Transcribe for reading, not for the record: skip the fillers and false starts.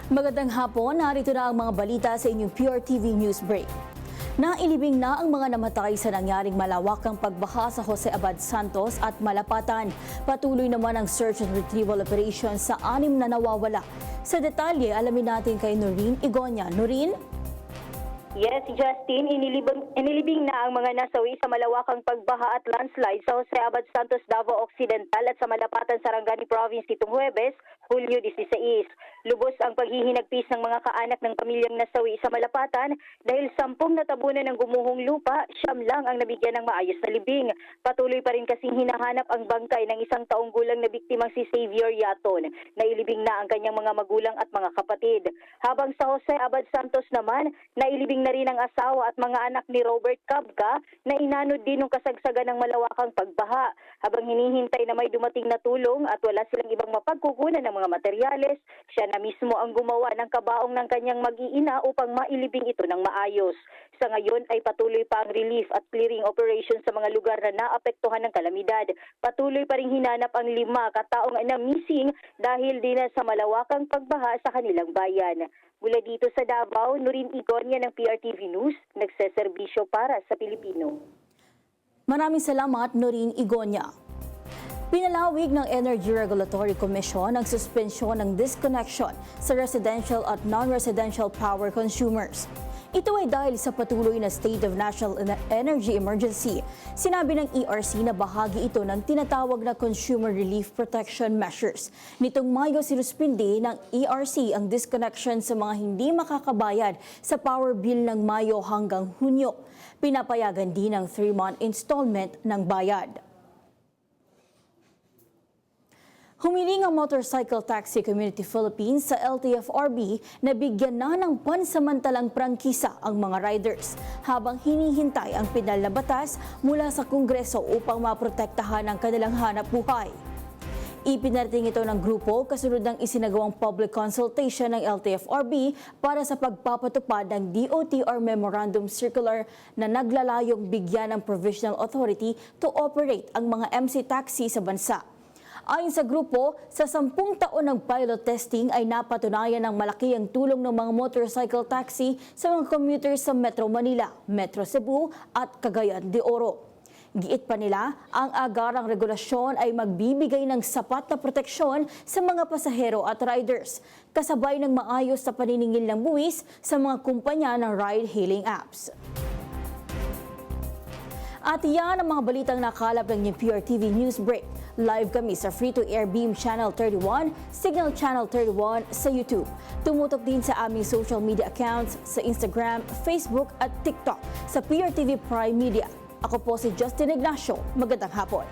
Magandang hapon, narito na ang mga balita sa inyong Pure TV News Break. Nailibing na ang mga namatay sa nangyaring malawakang pagbaha sa Jose Abad Santos at Malapatan. Patuloy naman ang search and retrieval operation sa 6 na nawawala. Sa detalye, alamin natin kay Noreen Igonia. Noreen? Yes, Justin, inilibing na ang mga nasawi sa malawakang pagbaha at landslide sa Jose Abad Santos, Davao Occidental at sa Malapatan, Sarangani Province nitong Huwebes, Hulyo 16. Lubos ang paghihinagpis ng mga kaanak ng pamilyang nasawi sa Malapatan dahil 10 natabunan ng gumuhong lupa, 9 lang ang nabigyan ng maayos na libing. Patuloy pa rin kasing hinahanap ang bangkay ng 1 taong gulang na biktimang si Xavier Yaton. Nailibing na ang kanyang mga magulang at mga kapatid. Habang sa Jose Abad Santos naman, nailibing na rin ang asawa at mga anak ni Robert Cabca na inanod din ng kasagsagan ng malawakang pagbaha. Habang hinihintay na may dumating na tulong at wala silang ibang mapagkukunan ng mga materyales, siya na mismo ang gumawa ng kabaong ng kanyang mag-iina upang mailibing ito ng maayos. Sa ngayon ay patuloy pa ang relief at clearing operation sa mga lugar na naapektuhan ng kalamidad. Patuloy pa ring hinanap ang 5 kataong na missing dahil din sa malawakang pagbaha sa kanilang bayan. Mula dito sa Davao, Noreen Igonia ng PRTV News, nagseserbisyo para sa Pilipino. Maraming salamat, Noreen Igonia. Pinalawig ng Energy Regulatory Commission ang suspensyon ng disconnection sa residential at non-residential power consumers. Ito ay dahil sa patuloy na State of National Energy Emergency. Sinabi ng ERC na bahagi ito ng tinatawag na Consumer Relief Protection Measures. Nitong Mayo, sinuspindi ng ERC ang disconnection sa mga hindi makakabayad sa power bill ng Mayo hanggang Hunyo. Pinapayagan din ang 3-month installment ng bayad. Humiling ang Motorcycle Taxi Community Philippines sa LTFRB na bigyan na ng pansamantalang prangkisa ang mga riders habang hinihintay ang pinal na batas mula sa Kongreso upang maprotektahan ang kanilang hanap buhay. Ipinarating ito ng grupo kasunod ng isinagawang public consultation ng LTFRB para sa pagpapatupad ng DOTR Memorandum Circular na naglalayong bigyan ng Provisional Authority to operate ang mga MC taxi sa bansa. Ayon sa grupo, sa 10 taon ng pilot testing ay napatunayan ng malaki ang tulong ng mga motorcycle taxi sa mga commuters sa Metro Manila, Metro Cebu at Cagayan de Oro. Giit pa nila, ang agarang regulasyon ay magbibigay ng sapat na proteksyon sa mga pasahero at riders, kasabay ng maayos na paniningil ng buwis sa mga kumpanya ng ride-hailing apps. At yan ang mga balitang nakalap ng PRTV News Break. Live kami sa free-to-air Beam Channel 31, Signal Channel 31 sa YouTube. Tumutok din sa aming social media accounts sa Instagram, Facebook at TikTok sa PRTV Prime Media. Ako po si Justin Ignacio. Magandang hapon.